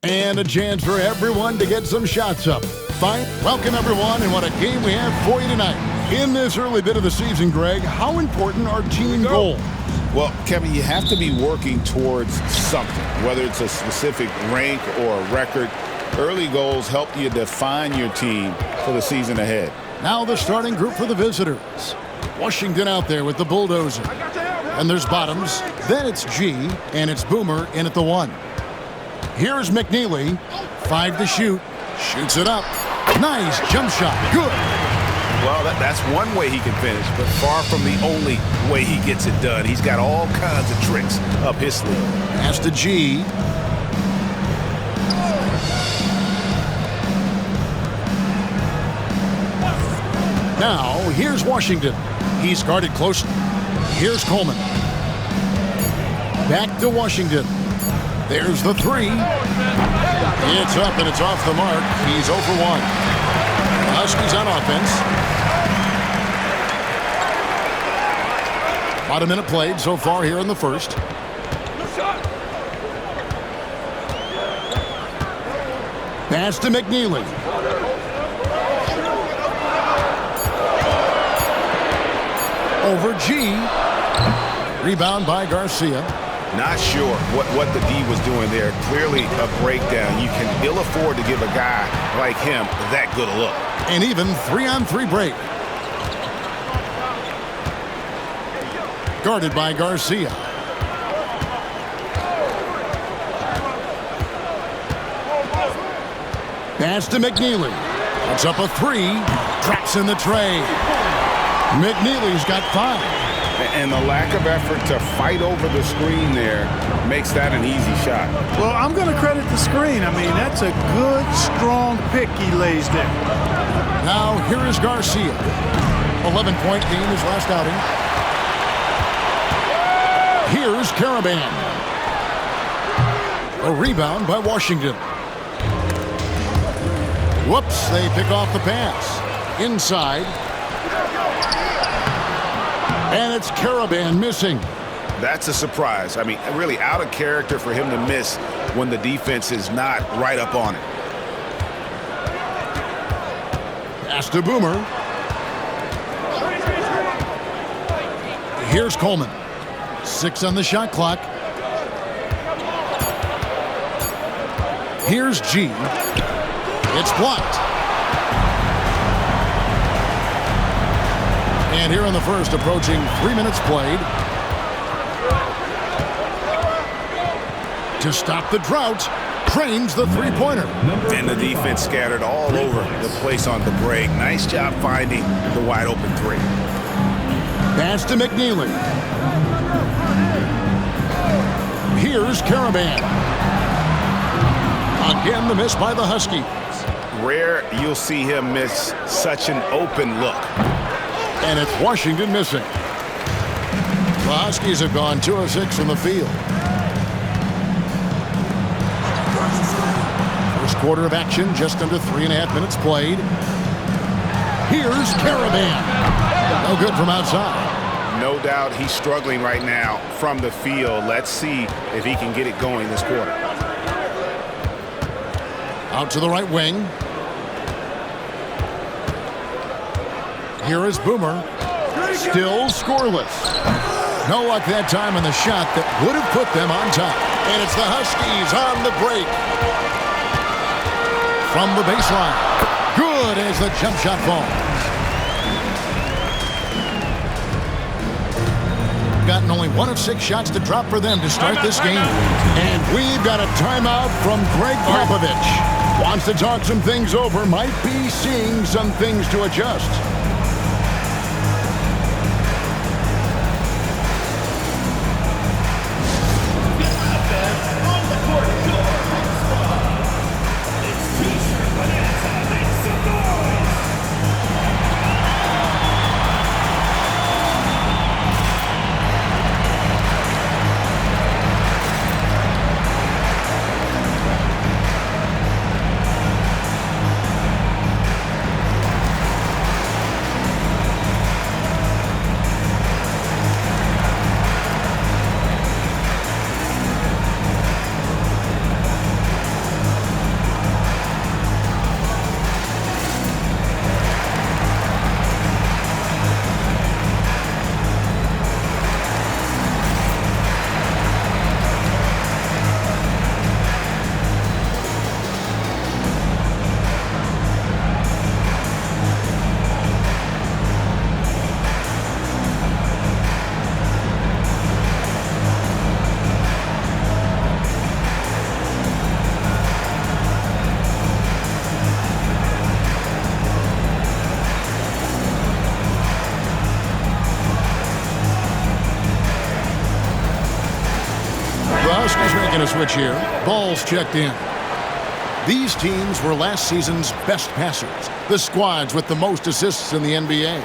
And a chance for everyone to get some shots up. Fine. Welcome, everyone, and what a game we have for you tonight. In this early bit of the season, Greg, how important are team goals? Well, Kevin, you have to be working towards something, whether it's a specific rank or a record. Early goals help you define your team for the season ahead. Now the starting group for the visitors. Washington out there with the bulldozer. And there's Bottoms, then it's G, and it's Boomer in at the 1. Here's McNeely, 5 to shoot, shoots it up. Nice jump shot, good. Well, that's one way he can finish, but far from the only way he gets it done. He's got all kinds of tricks up his sleeve. Pass to G. Now, here's Washington. He's guarded close. Here's Coleman. Back to Washington. There's the 3. It's up and it's off the mark. He's 0 for 1. Huskies on offense. About a minute played so far here in the first. Pass to McNeely. Over G. Rebound by Garcia. Not sure what the D was doing there. Clearly a breakdown. You can ill afford to give a guy like him that good a look. An even 3-on-3 break. Guarded by Garcia. Pass to McNeely. Puts up a 3. Drops in the tray. McNeely's got 5. And the lack of effort to fight over the screen there makes that an easy shot. Well, I'm going to credit the screen. I mean, that's a good, strong pick he lays there. Now, here is Garcia. 11-point game his last outing. Here's Caravan. A rebound by Washington. Whoops, they pick off the pass. Inside. And it's Caravan missing. That's a surprise. I mean, really out of character for him to miss when the defense is not right up on it. Pass to Boomer. Here's Coleman. 6 on the shot clock. Here's G. It's blocked. And here in the first, approaching 3 minutes played. To stop the drought, trains the three-pointer. And the defense scattered all over the place on the break. Nice job finding the wide-open 3. Pass to McNeely. Here's Caravan. Again, the miss by the Huskies. Rare you'll see him miss such an open look. And it's Washington missing. The Huskies have gone 2 of 6 from the field. First quarter of action, just under 3.5 minutes played. Here's Caravan. No good from outside. No doubt he's struggling right now from the field. Let's see if he can get it going this quarter. Out to the right wing. Here is Boomer. Still scoreless. No luck that time on the shot that would have put them on top. And it's the Huskies on the break. From the baseline. Good as the jump shot falls. Gotten only 1 of 6 shots to drop for them to start this game. And we've got a timeout from Greg Popovich. Wants to talk some things over. Might be seeing some things to adjust. And a switch here. Ball's checked in. These teams were last season's best passers. The squads with the most assists in the NBA.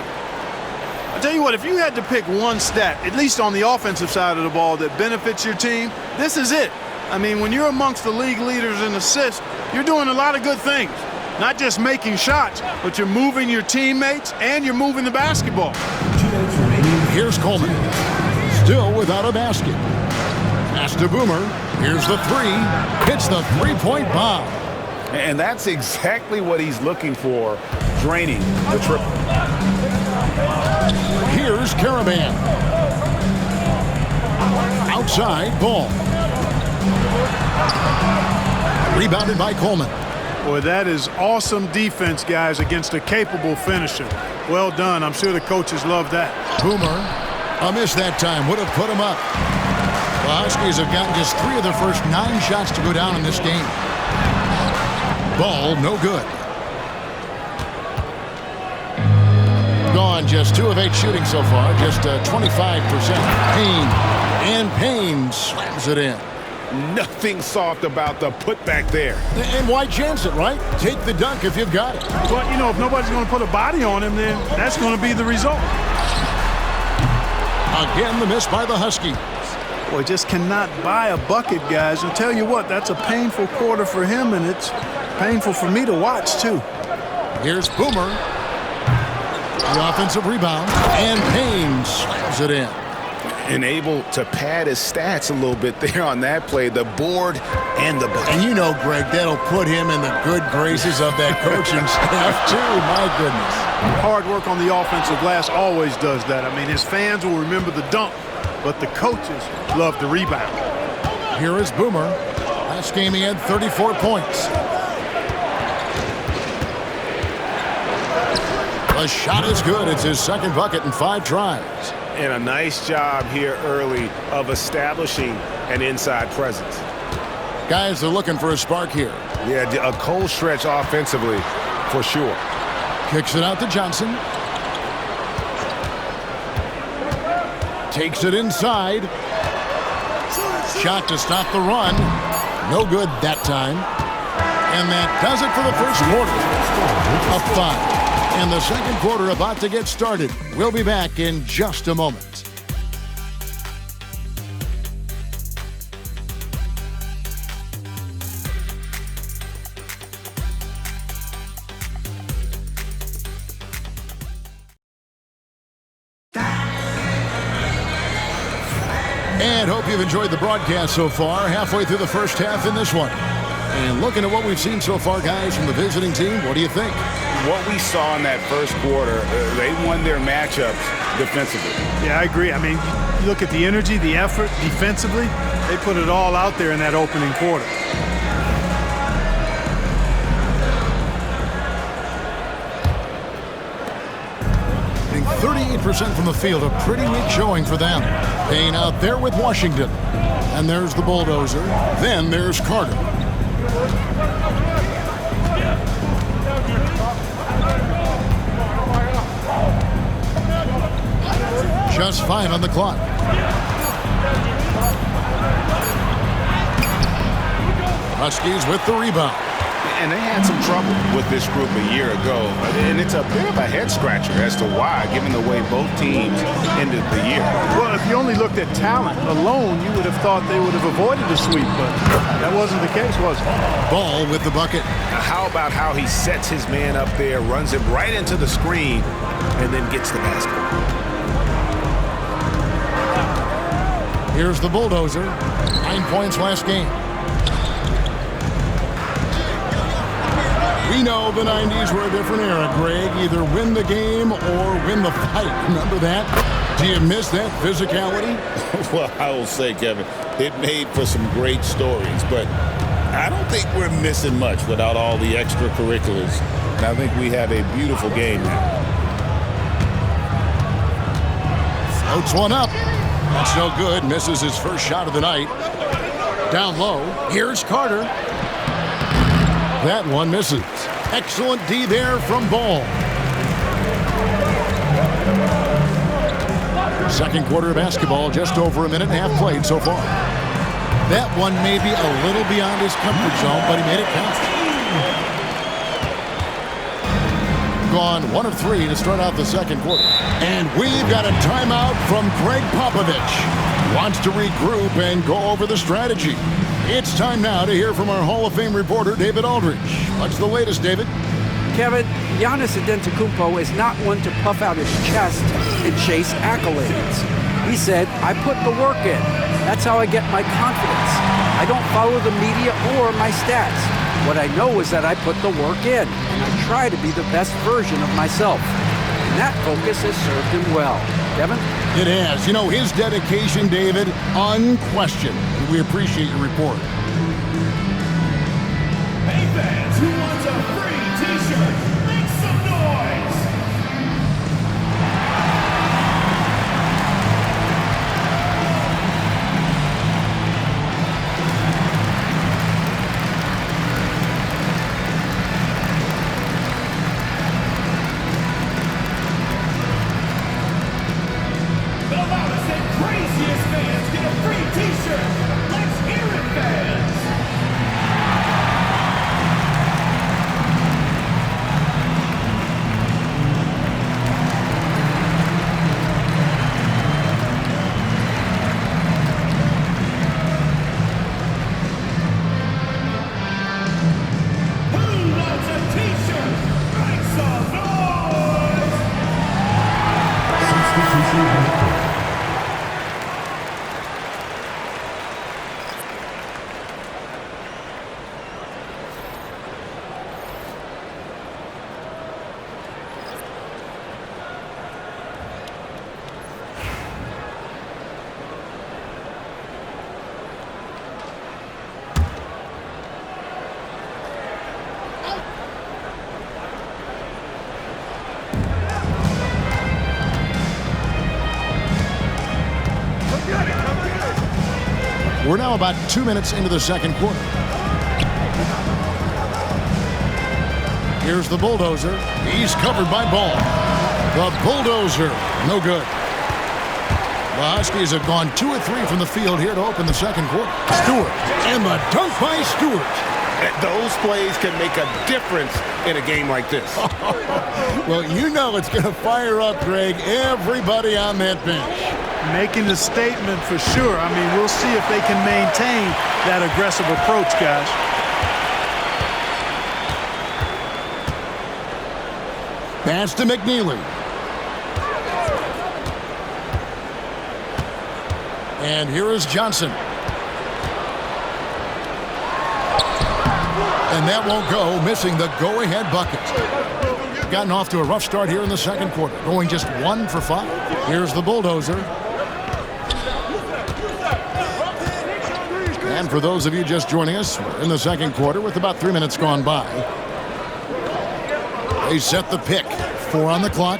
I'll tell you what, if you had to pick one stat, at least on the offensive side of the ball, that benefits your team, this is it. I mean, when you're amongst the league leaders in assists, you're doing a lot of good things. Not just making shots, but you're moving your teammates and you're moving the basketball. Here's Coleman. Still without a basket. Pass to Boomer. Here's the three. Hits the three-point bomb. And that's exactly what he's looking for, draining the triple. Here's Caravan. Outside, Ball. Rebounded by Coleman. Boy, that is awesome defense, guys, against a capable finisher. Well done. I'm sure the coaches love that. Boomer, a miss that time, would have put him up. The Huskies have gotten just 3 of their first 9 shots to go down in this game. Ball, no good. Gone, just 2 of 8 shooting so far, just 25%. Payne, and Payne slams it in. Nothing soft about the putback there. And why chance it, right? Take the dunk if you've got it. But, you know, if nobody's going to put a body on him, then that's going to be the result. Again, the miss by the Huskies. Boy, just cannot buy a bucket, guys. I'll tell you what, that's a painful quarter for him, and it's painful for me to watch, too. Here's Boomer. The offensive rebound, and Payne slams it in. And able to pad his stats a little bit there on that play, the board and the bucket. And you know, Greg, that'll put him in the good graces of that coaching staff, too. My goodness. Hard work on the offensive glass always does that. I mean, his fans will remember the dunk, but the coaches love the rebound. Here is Boomer. Last game he had 34 points. The shot is good. It's his second bucket in 5 tries. And a nice job here early of establishing an inside presence. Guys are looking for a spark here. Yeah, a cold stretch offensively for sure. Kicks it out to Johnson. Takes it inside. Shot to stop the run. No good that time. And that does it for the first quarter. Up 5. And the second quarter about to get started. We'll be back in just a moment. And hope you've enjoyed the broadcast so far. Halfway through the first half in this one. And looking at what we've seen so far, guys, from the visiting team, what do you think? What we saw in that first quarter, they won their matchups defensively. Yeah, I agree. I mean, you look at the energy, the effort defensively, they put it all out there in that opening quarter. Hitting 38% from the field, a pretty weak showing for them. Payne out there with Washington. And there's the bulldozer. Then there's Carter. Just 5 on the clock. Huskies with the rebound. And they had some trouble with this group a year ago. And it's a bit of a head-scratcher as to why, given the way both teams ended the year. Well, if you only looked at talent alone, you would have thought they would have avoided a sweep, but that wasn't the case, was it? Ball with the bucket. Now, how about how he sets his man up there, runs him right into the screen, and then gets the basket? Here's the bulldozer. 9 points last game. We know the 90s were a different era, Greg. Either win the game or win the fight. Remember that? Do you miss that physicality? Well, I will say, Kevin, it made for some great stories, but I don't think we're missing much without all the extracurriculars. And I think we have a beautiful game now. Floats one up. That's no good. Misses his first shot of the night. Down low. Here's Carter. That one misses. Excellent D there from Ball. Second quarter of basketball, just over a minute and a half played so far. That one may be a little beyond his comfort zone, but he made it count. Gone 1 of 3 to start out the second quarter. And we've got a timeout from Greg Popovich. Wants to regroup and go over the strategy. It's time now to hear from our Hall of Fame reporter, David Aldridge. What's the latest, David? Kevin, Giannis Antetokounmpo is not one to puff out his chest and chase accolades. He said, I put the work in. That's how I get my confidence. I don't follow the media or my stats. What I know is that I put the work in, and I try to be the best version of myself. And that focus has served him well. Kevin? It has. You know, his dedication, David, unquestioned. And we appreciate your report. Hey fans, who wants a free t-shirt? Make some noise! The loudest and craziest fans get a free t-shirt! Let's hear it, fans! Who wants a t-shirt? Make some noise! We're now about 2 minutes into the second quarter. Here's the bulldozer. He's covered by Ball. The bulldozer, no good. The Huskies have gone 2 of 3 from the field here to open the second quarter. Stewart, and the dunk by Stewart. Those plays can make a difference in a game like this. Well, you know it's going to fire up, Greg, everybody on that bench. Making a statement for sure. I mean, we'll see if they can maintain that aggressive approach, guys. Pass to McNeely. And here is Johnson. And that won't go, missing the go-ahead bucket. Gotten off to a rough start here in the second quarter, going just 1 for 5. Here's the bulldozer. And for those of you just joining us, we're in the second quarter with about 3 minutes gone by. They set the pick. 4 on the clock.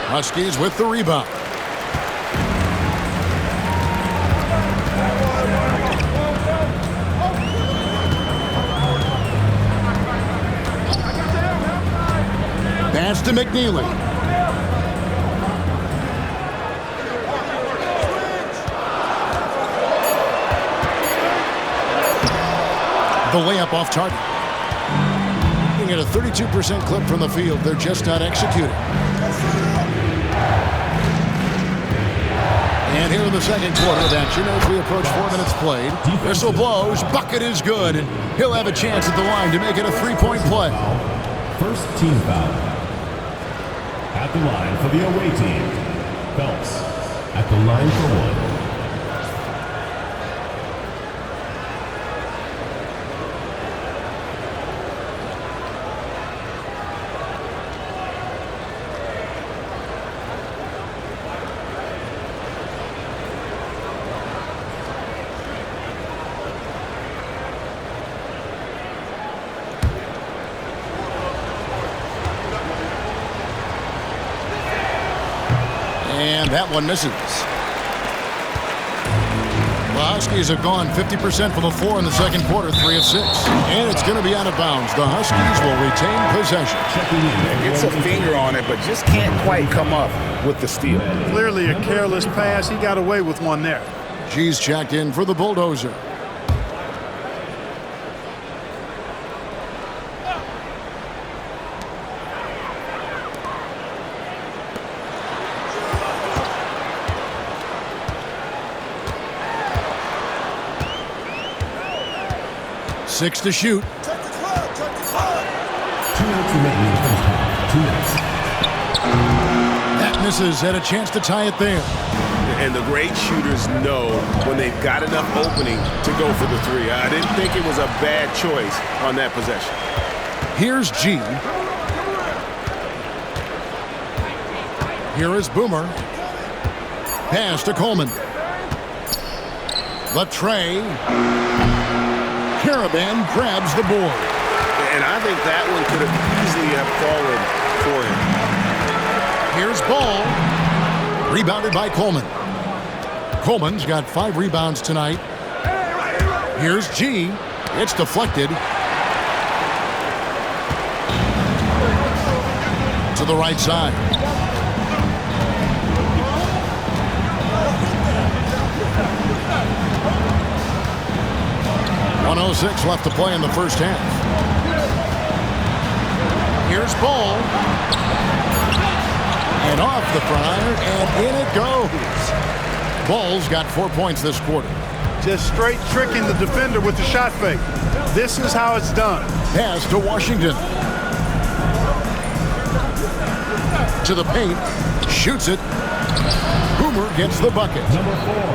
Huskies with the rebound. Pass to McNeely. The layup off target. At a 32% clip from the field, they're just not executing. And here in the second quarter of action, as we approach 4 minutes played, whistle blows, bucket is good, and he'll have a chance at the line to make it a 3-point play. First team foul. At the line for the away team, Phelps. At the line for 1. And that one misses. The Huskies have gone 50% from the floor in the second quarter, 3 of 6. And it's going to be out of bounds. The Huskies will retain possession. Gets a finger on it, but just can't quite come up with the steal. Clearly a careless pass. He got away with one there. G's checked in for the Bulldozer. Six to shoot. 2 minutes remaining in the first half. 2 minutes. That misses. Had a chance to tie it there. And the great shooters know when they've got enough opening to go for the three. I didn't think it was a bad choice on that possession. Here's G. Here is Boomer. Pass to Coleman. The tray. Caravan grabs the board. And I think that one could have easily have fallen for him. Here's Ball. Rebounded by Coleman. Coleman's got 5 rebounds tonight. Here's G. It's deflected. To the right side. .106 left to play in the first half. Here's Ball. And off the front iron, and in it goes. Ball's got 4 points this quarter. Just straight tricking the defender with the shot fake. This is how it's done. Pass to Washington. To the paint. Shoots it. Boomer gets the bucket.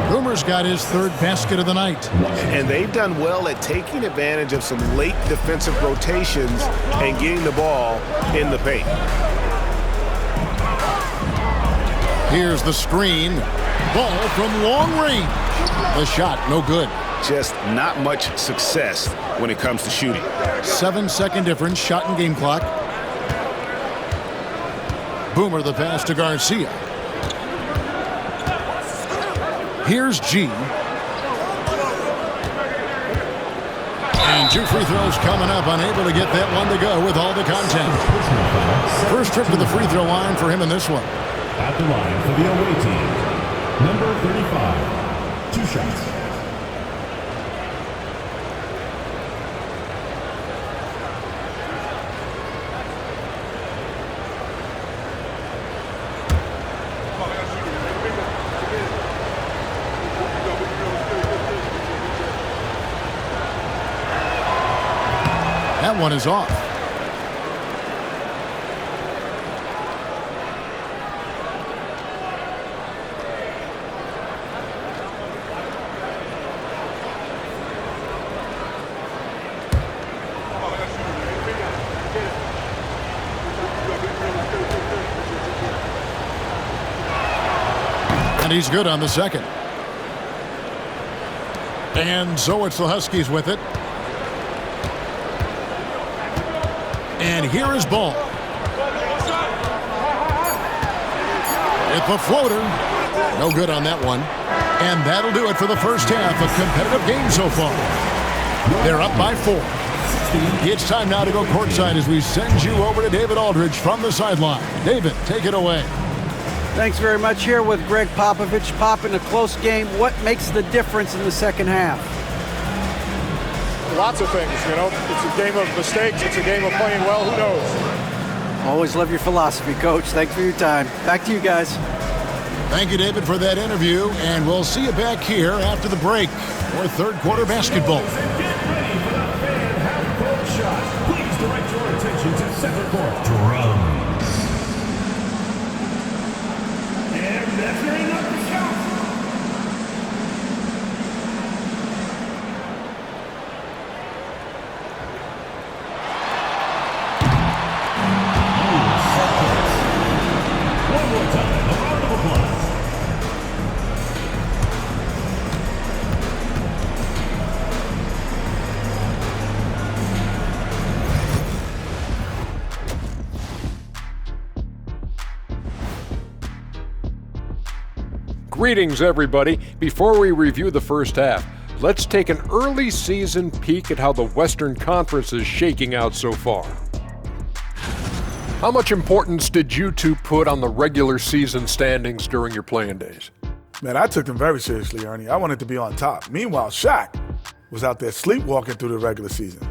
Boomer's got his 3rd basket of the night. And they've done well at taking advantage of some late defensive rotations and getting the ball in the paint. Here's the screen. Ball from long range. The shot, no good. Just not much success when it comes to shooting. 7-second difference, shot and game clock. Boomer the pass to Garcia. Here's G. And 2 free throws coming up, unable to get that one to go with all the contact. First trip to the free throw line for him in this one. At the line for the away team, number 35, 2 shots. That one is off. And he's good on the second. And so it's the Huskies with it. And here is Ball. It's a floater. No good on that one. And that'll do it for the first half. A competitive game so far. They're up by 4. It's time now to go courtside as we send you over to David Aldridge from the sideline. David, take it away. Thanks very much. Here with Greg Popovich. Pop, in a close game, what makes the difference in the second half? Lots of things, you know. It's a game of mistakes. It's a game of playing well. Who knows? Always love your philosophy, Coach. Thanks for your time. Back to you guys. Thank you, David, for that interview. And we'll see you back here after the break for third quarter basketball. Get ready for the fan half-court shot. Please direct your attention to center court. Drums. And measuring up the shot. One more time, a round of applause. Greetings, everybody. Before we review the first half, let's take an early season peek at how the Western Conference is shaking out so far. How much importance did you two put on the regular season standings during your playing days? Man, I took them very seriously, Ernie. I wanted to be on top. Meanwhile, Shaq was out there sleepwalking through the regular season.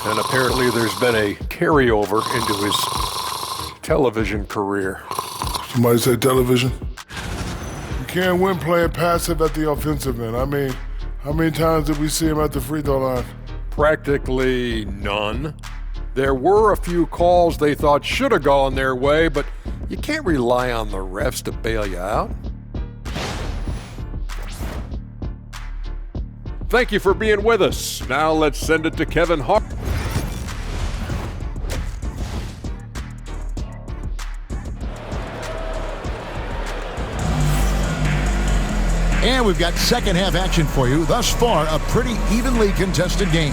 And apparently there's been a carryover into his television career. Somebody say television? You can't win playing passive at the offensive end. I mean, how many times did we see him at the free throw line? Practically none. There were a few calls they thought should have gone their way, but you can't rely on the refs to bail you out. Thank you for being with us. Now let's send it to Kevin Hart. And we've got second half action for you. Thus far, a pretty evenly contested game.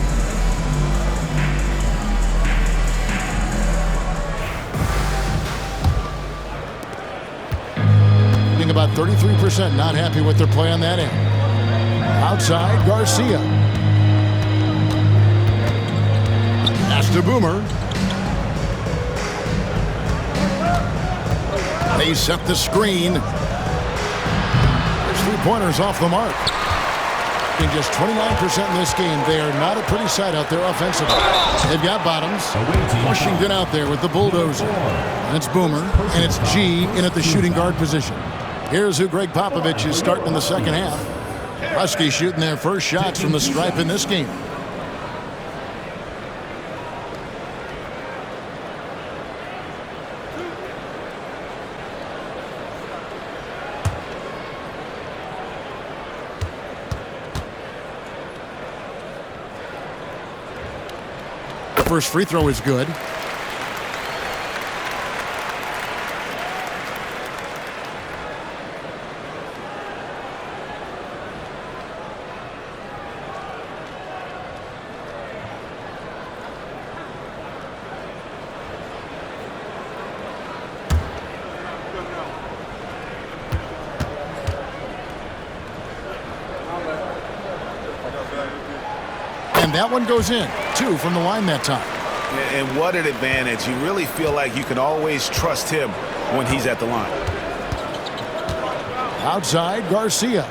Being about 33% not happy with their play on that end. Outside, Garcia. Pass to Boomer. They set the screen. 3-pointers off the mark. In just 29% in this game, they are not a pretty sight out there offensively. They've got Bottoms. Washington out there with the bulldozer. And it's Boomer, and it's G in at the shooting guard position. Here's who Greg Popovich is starting in the second half. Huskies shooting their first shots from the stripe in this game. First free throw is good. And that one goes in. 2 from the line that time. And what an advantage. You really feel like you can always trust him when he's at the line. Outside, Garcia.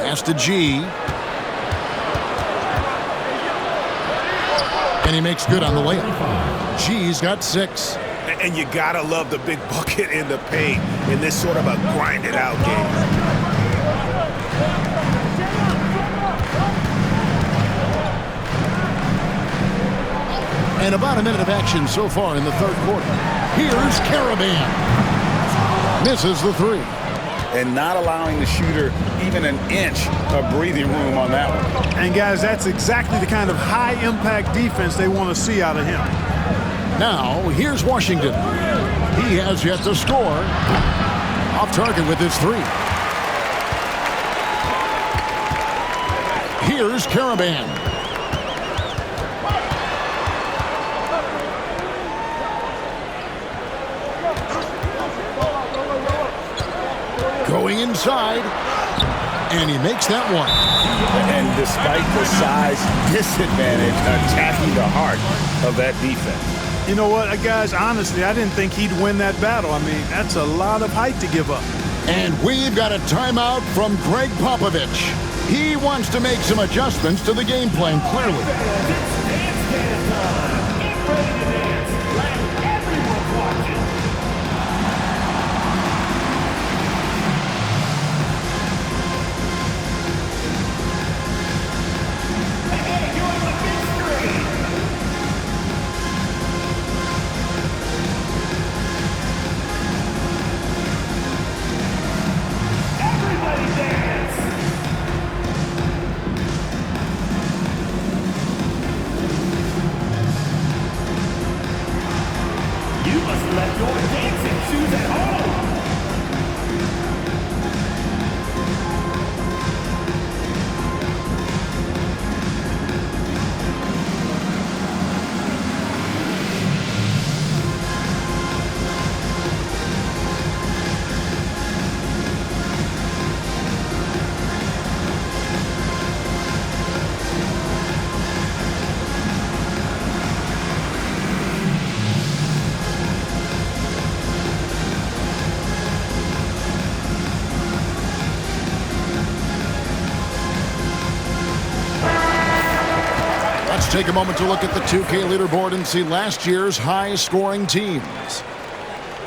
Pass to G. And he makes good on the layup. G's got 6. And you gotta love the big bucket in the paint in this sort of a grinded out game. And about a minute of action so far in the third quarter. Here's Caravan. Misses the 3. And not allowing the shooter even an inch of breathing room on that one. And guys, that's exactly the kind of high-impact defense they want to see out of him. Now, here's Washington. He has yet to score. Off target with his 3. Here's Caravan. Going inside, and he makes that one. And despite the size disadvantage, attacking the heart of that defense. You know what, guys, honestly, I didn't think he'd win that battle. I mean, that's a lot of height to give up. And we've got a timeout from Greg Popovich. He wants to make some adjustments to the game plan, clearly. take a moment to look at the 2K leaderboard and see last year's high-scoring teams.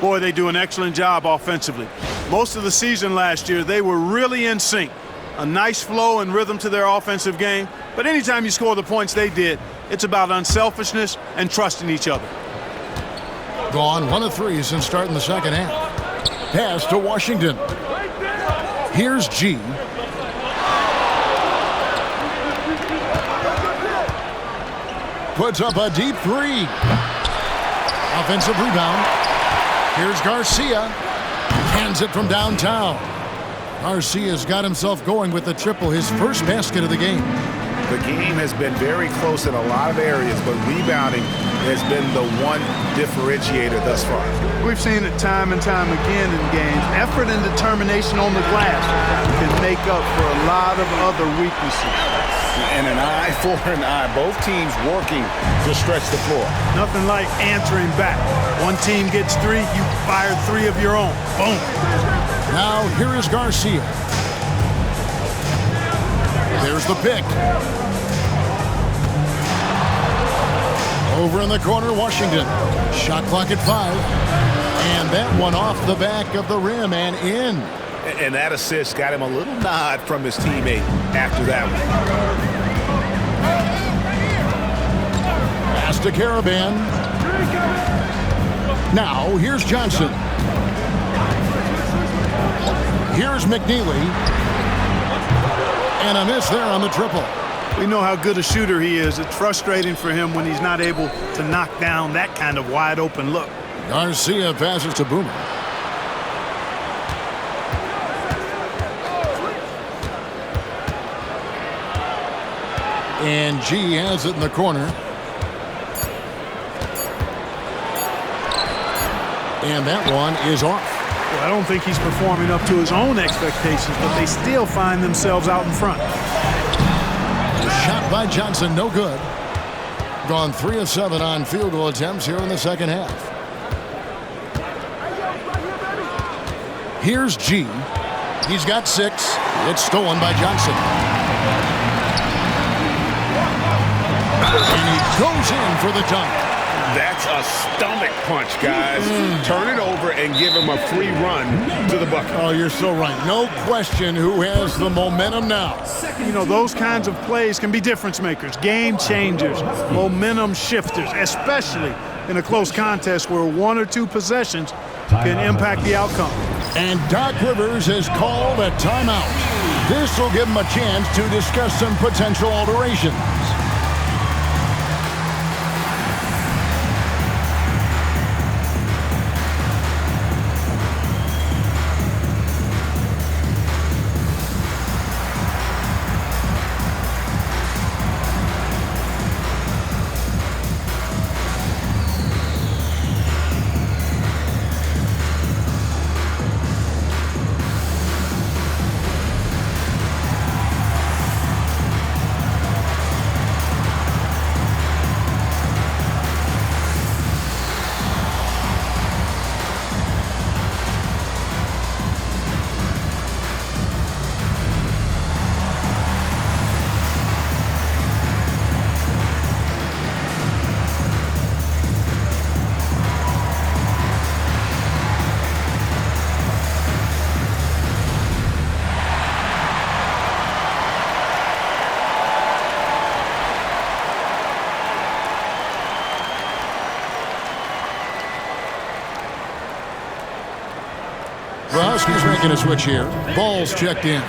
Boy, they do an excellent job offensively. Most of the season last year, they were really in sync. A nice flow and rhythm to their offensive game. But anytime you score the points they did, it's about unselfishness and trusting each other. Gone 1 of 3 since starting the second half. Pass to Washington. Here's G. Puts up a deep 3. Offensive rebound. Here's Garcia. Hands it from downtown. Garcia's got himself going with the triple, his first basket of the game. The game has been very close in a lot of areas, but rebounding has been the one differentiator thus far. We've seen it time and time again in games. Effort and determination on the glass can make up for a lot of other weaknesses. And an eye for an eye. Both teams working to stretch the floor. Nothing like answering back. One team gets 3, you fire 3 of your own. Boom. Now here is Garcia. There's the pick. Over in the corner, Washington. Shot clock at 5. And that one off the back of the rim and in. And that assist got him a little nod from his teammate after that one. Pass to Caravan. Now, here's Johnson. Here's McNeely. And a miss there on the triple. We know how good a shooter he is. It's frustrating for him when he's not able to knock down that kind of wide open look. Garcia passes to Boomer. And G has it in the corner. And that one is off. Well, I don't think he's performing up to his own expectations, but they still find themselves out in front. The shot by Johnson, no good. Gone 3 of 7 on field goal attempts here in the second half. Here's G. He's got 6. It's stolen by Johnson. And he goes in for the dunk. That's a stomach punch, guys. Turn it over and give him a free run to the bucket. Oh, you're so right. No question who has the momentum now. You know, those kinds of plays can be difference makers, game changers, momentum shifters, especially in a close contest where 1 or 2 possessions can impact the outcome. And Doc Rivers has called a timeout. This will give him a chance to discuss some potential alterations. He's making a switch here. Ball's checked in.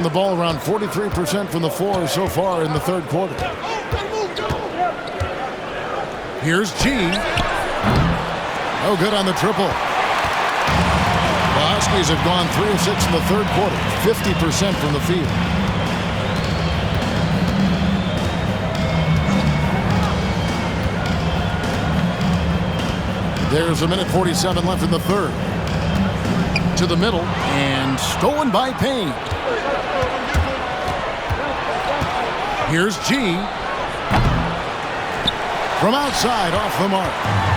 The ball around 43% from the floor so far in the third quarter. Here's G. No good on the triple. The Huskies have gone 3 of 6 in the third quarter, 50% from the field. There's a minute 47 left in the third. To the middle, and stolen by Payne. Here's G. From outside, off the mark.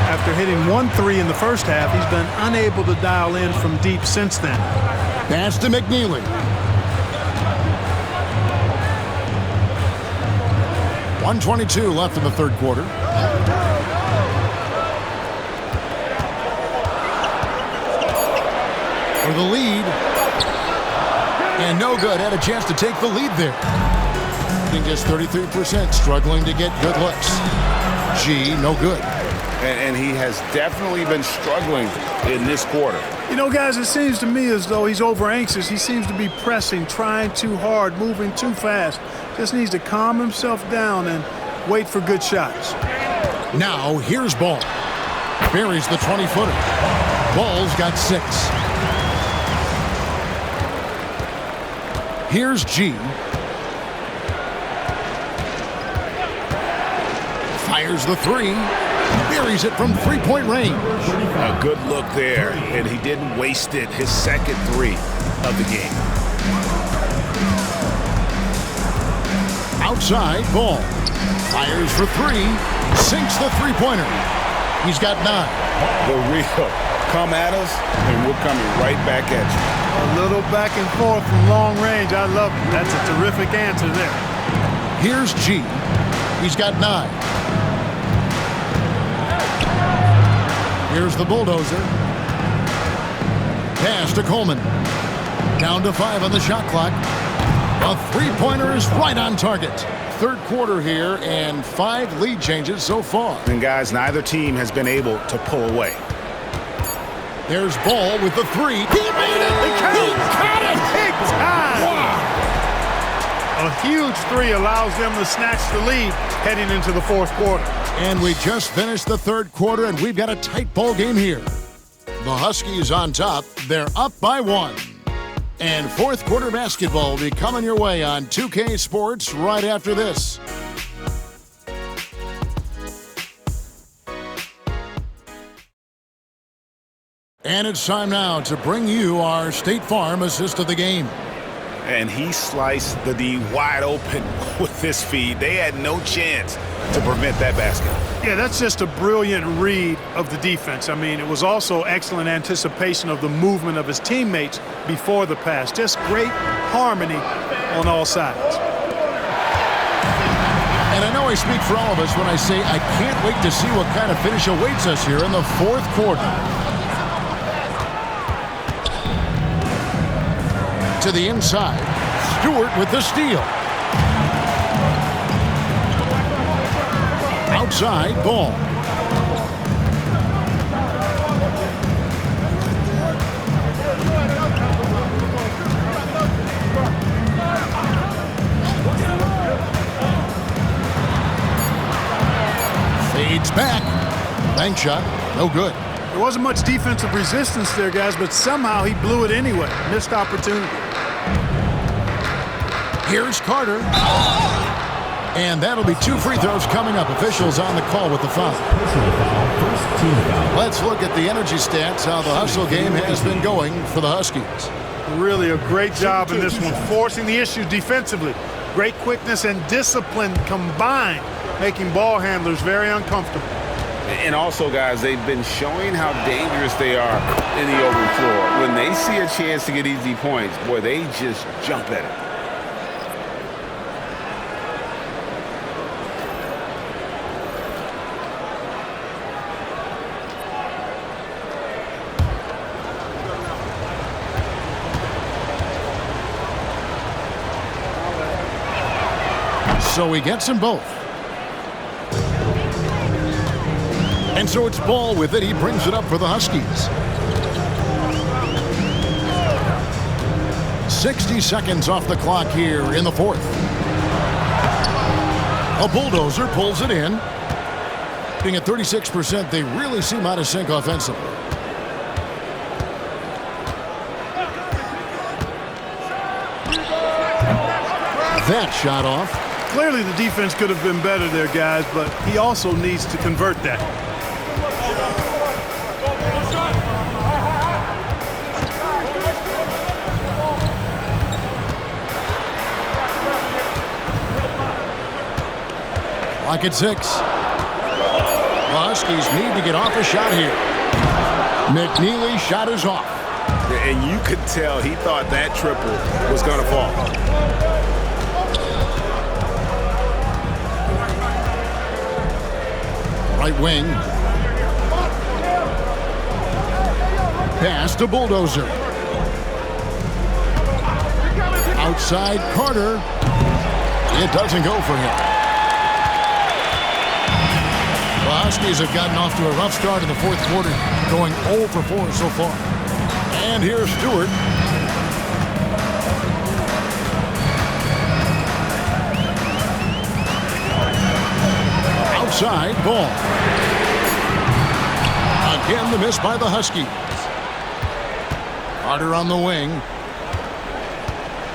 After hitting 1 3 in the first half, he's been unable to dial in from deep since then. Pass to McNeely. 1:22 left in the third quarter. For the lead. And no good. Had a chance to take the lead there. Just 33%, struggling to get good looks. G, no good. And he has definitely been struggling in this quarter. You know, guys, it seems to me as though he's over anxious. He seems to be pressing, trying too hard, moving too fast. Just needs to calm himself down and wait for good shots. Now, here's Ball. Buries the 20-footer. Ball's got 6. Here's G. Fires the 3. Buries it from three-point range. A good look there, and he didn't waste it. His second 3 of the game. Outside, Ball. Fires for 3. Sinks the three-pointer. He's got 9. The real come at us, and we're coming right back at you. A little back and forth from long range. I love it. That's a terrific answer there. Here's G. He's got 9. Here's the bulldozer. Pass to Coleman. Down to 5 on the shot clock. A three-pointer is right on target. Third quarter here and 5 lead changes so far. And guys, neither team has been able to pull away. There's Ball with the 3. He made it! He caught it! Big time! Wow! A huge 3 allows them to snatch the lead heading into the fourth quarter. And we just finished the third quarter, and we've got a tight ball game here. The Huskies on top. They're up by 1. And fourth quarter basketball will be coming your way on 2K Sports right after this. And it's time now to bring you our State Farm assist of the game. And he sliced the D wide open with his feed. They had no chance to prevent that basket. Yeah, that's just a brilliant read of the defense. I mean, it was also excellent anticipation of the movement of his teammates before the pass. Just great harmony on all sides. And I know I speak for all of us when I say I can't wait to see what kind of finish awaits us here in the fourth quarter. To the inside. Stewart with the steal. Outside, Ball. Fades back. Bank shot. No good. There wasn't much defensive resistance there, guys, but somehow he blew it anyway. Missed opportunity. Here's Carter. And that'll be 2 free throws coming up. Officials on the call with the foul. Let's look at the energy stats, how the hustle game has been going for the Huskies. Really a great job in this one, forcing the issue defensively. Great quickness and discipline combined, making ball handlers very uncomfortable. And also, guys, they've been showing how dangerous they are in the open floor. When they see a chance to get easy points, boy, they just jump at it. So he gets them both. And so it's Ball with it. He brings it up for the Huskies. 60 seconds off the clock here in the fourth. A bulldozer pulls it in. Being at 36%, they really seem out of sync offensively. That shot off. Clearly the defense could have been better there, guys, but he also needs to convert that. clock at 6. The Huskies need to get off a shot here. McNeely's shot is off. And you could tell he thought that triple was going to fall. Right wing. Pass to Bulldozer. Outside Carter. It doesn't go for him. The Huskies have gotten off to a rough start in the fourth quarter, going 0 for 4 so far. And here's Stewart. Outside ball. Again, the miss by the Huskies. Carter on the wing.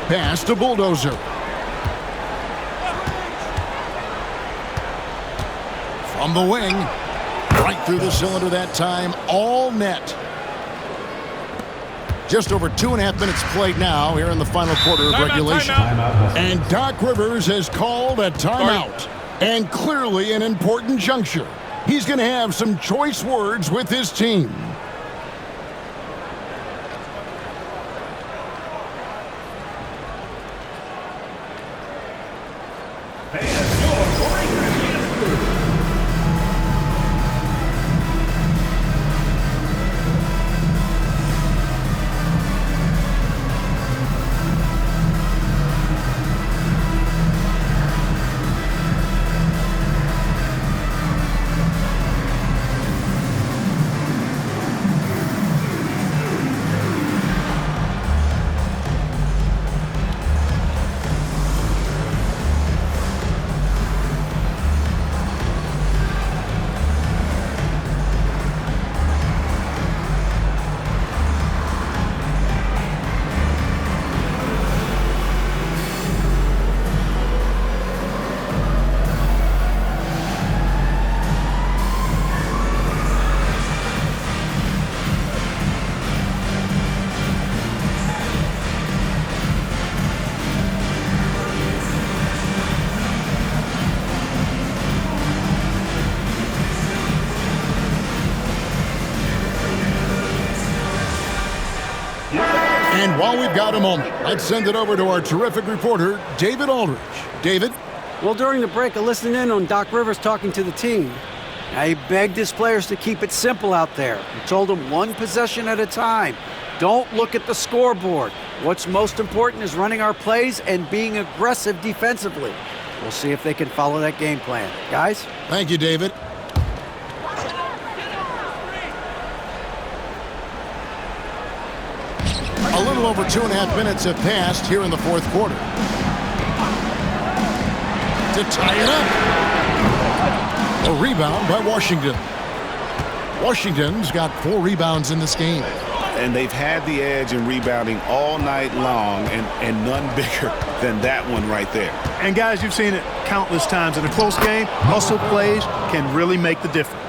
Pass to Bulldozer. From the wing. Right through the cylinder that time. All net. Just over 2.5 minutes played now here in the final quarter of regulation. And Doc Rivers has called a timeout. And clearly an important juncture. He's going to have some choice words with his team. And while we've got a moment, let's send it over to our terrific reporter, David Aldridge. David? Well, during the break, I listened in on Doc Rivers talking to the team. He begged his players to keep it simple out there. He told them one possession at a time. Don't look at the scoreboard. What's most important is running our plays and being aggressive defensively. We'll see if they can follow that game plan. Guys? Thank you, David. A little over 2.5 minutes have passed here in the fourth quarter. To tie it up. A rebound by Washington. Washington's got 4 rebounds in this game. And they've had the edge in rebounding all night long, and none bigger than that one right there. And guys, you've seen it countless times in a close game. Hustle plays can really make the difference.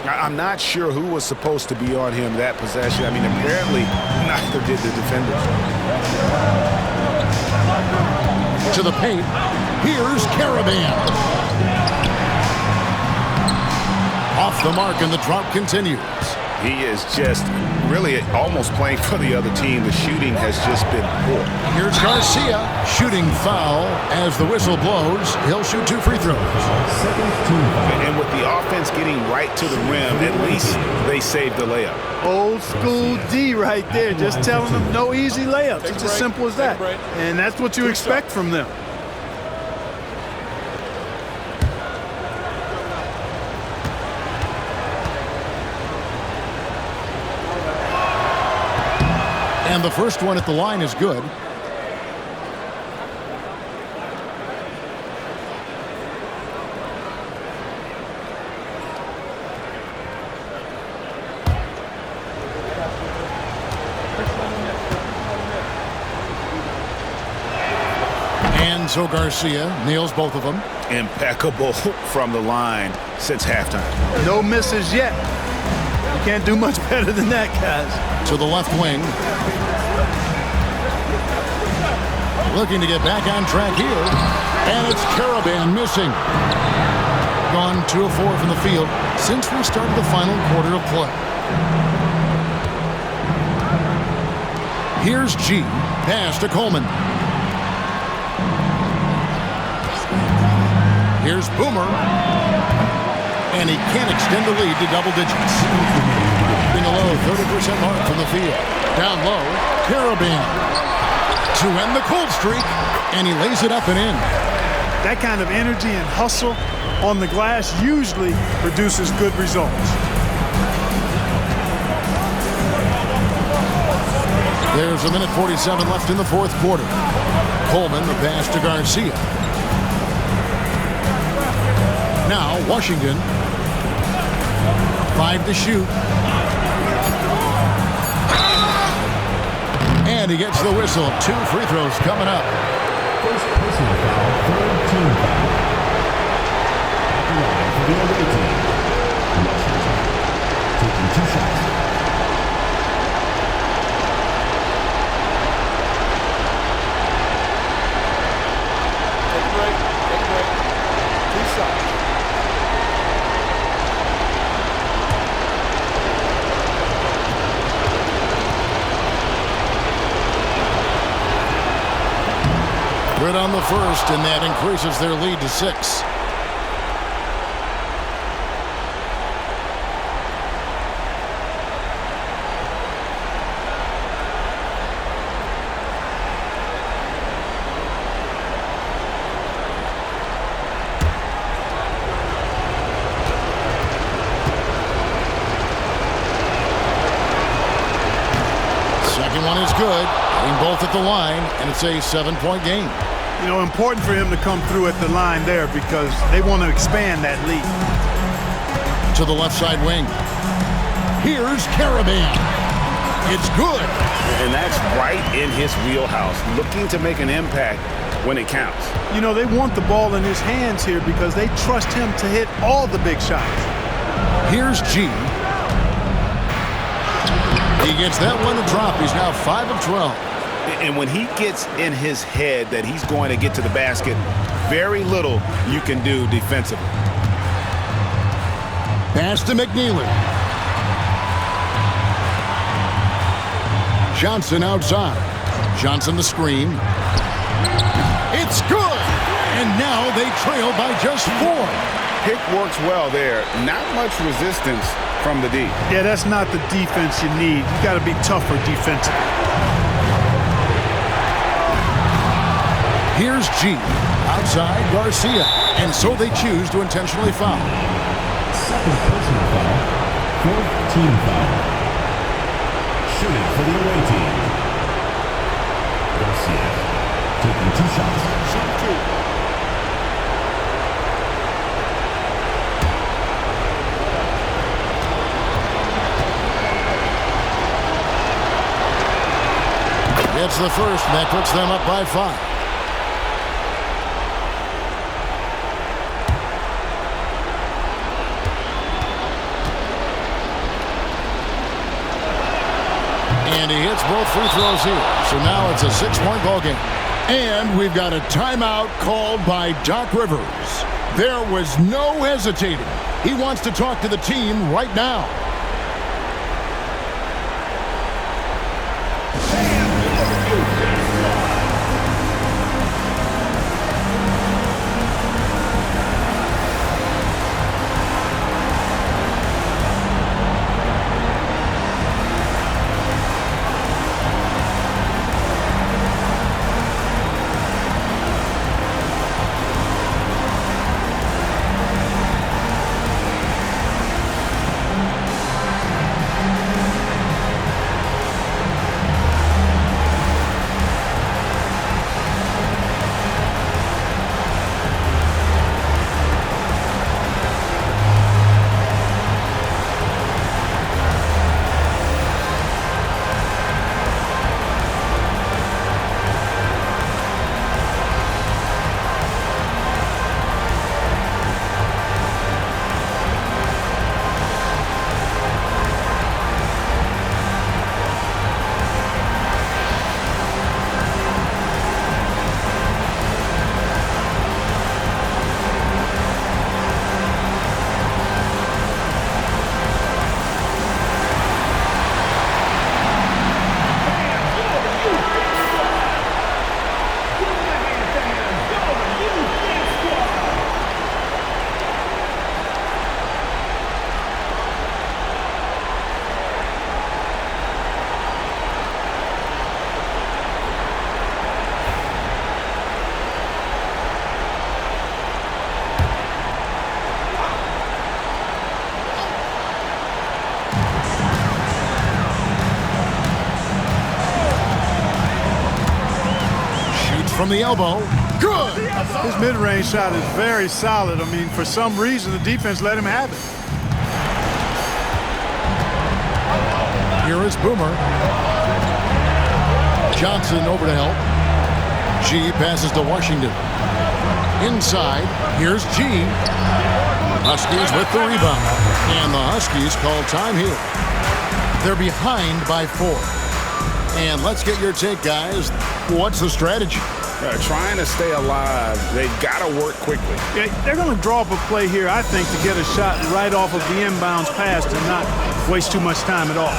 I'm not sure who was supposed to be on him that possession. I mean, apparently neither did the defenders. To the paint. Here's Caravan. Off the mark, and the drop continues. He is just really almost playing for the other team. The shooting has just been poor. Here's Garcia. Shooting foul as the whistle blows. He'll shoot 2 free throws. And with the offense getting right to the rim, at least they saved the layup. Old school D right there, just telling them no easy layups. It's as simple as that. And that's what you expect from them. And the first one at the line is good. And so Garcia nails both of them. Impeccable from the line since halftime. No misses yet. You can't do much better than that, guys. To the left wing. Looking to get back on track here. And it's Caravan missing. gone 2 of 4 from the field since we started the final quarter of play. Here's G. Pass to Coleman. Here's Boomer. And he can't extend the lead to double digits. Being a low 30% mark from the field. Down low, Caravan. To end the cold streak, and he lays it up and in. That kind of energy and hustle on the glass usually produces good results. There's 1:47 left in the fourth quarter. Coleman, the pass to Garcia. Now Washington. 5 to shoot. And he gets the whistle. 2 free throws coming up. First personal foul, third team foul. At the line for the away team. Washington taking 2 shots. Take a break. 2 shots. Good on the first, and that increases their lead to 6. Second one is good. Hitting both at the line, and it's a 7-point game. You know, important for him to come through at the line there because they want to expand that lead. To the left side wing. Here's Caravan. It's good. And that's right in his wheelhouse, looking to make an impact when it counts. You know, they want the ball in his hands here because they trust him to hit all the big shots. Here's G. He gets that one to drop. He's now 5 of 12. And when he gets in his head that he's going to get to the basket, very little you can do defensively. Pass to McNeely. Johnson outside. Johnson the screen. It's good! And now they trail by just 4. Pick works well there. Not much resistance from the D. Yeah, that's not the defense you need. You got to be tougher defensively. Here's G. Outside Garcia. And so they choose to intentionally foul. Second personal foul, fourth team foul. Shooting for the away team. Garcia taking 2 shots. Shoot 2. Gets the first, and that puts them up by 5. And he hits both free throws here. So now it's a 6-point ball game. And we've got a timeout called by Doc Rivers. There was no hesitating. He wants to talk to the team right now. from the elbow. Good! His mid-range shot is very solid. I mean, for some reason, the defense let him have it. Here is Boomer. Johnson over to help. G passes to Washington. Inside, here's G. Huskies with the rebound. And the Huskies call time here. They're behind by 4. And let's get your take, guys. What's the strategy? Trying to stay alive. They've got to work quickly. Yeah, they're going to draw up a play here, I think, to get a shot right off of the inbounds pass and not waste too much time at all.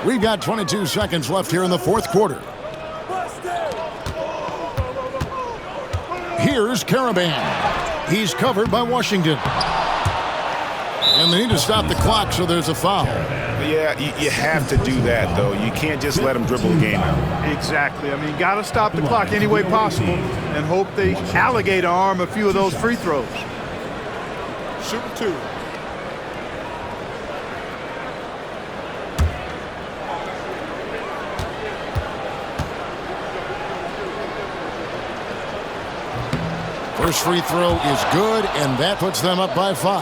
We've got 22 seconds left here in the fourth quarter. Here's Caravan. He's covered by Washington. And they need to stop the clock, so there's a foul. Yeah, you have to do that, though. You can't just let them dribble the game out. Exactly. I mean, got to stop the clock any way possible and hope they alligator arm a few of those free throws. Super 2. First free throw is good, and that puts them up by 5.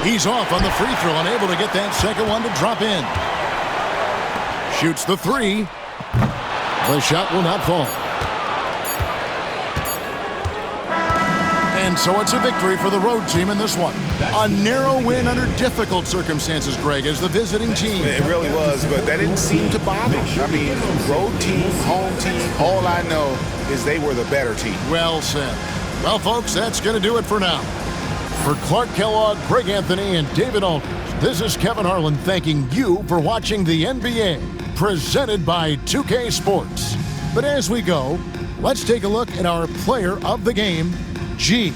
He's off on the free throw, unable to get that second one to drop in. Shoots the 3. The shot will not fall. And so it's a victory for the road team in this one. A narrow win under difficult circumstances, Greg, as the visiting team. It really was, but that didn't seem to bother. I mean, road team, home team, all I know is they were the better team. Well said. Well, folks, that's going to do it for now. For Clark Kellogg, Greg Anthony, and David Aldridge, this is Kevin Harlan thanking you for watching the NBA, presented by 2K Sports. But as we go, let's take a look at our player of the game, G.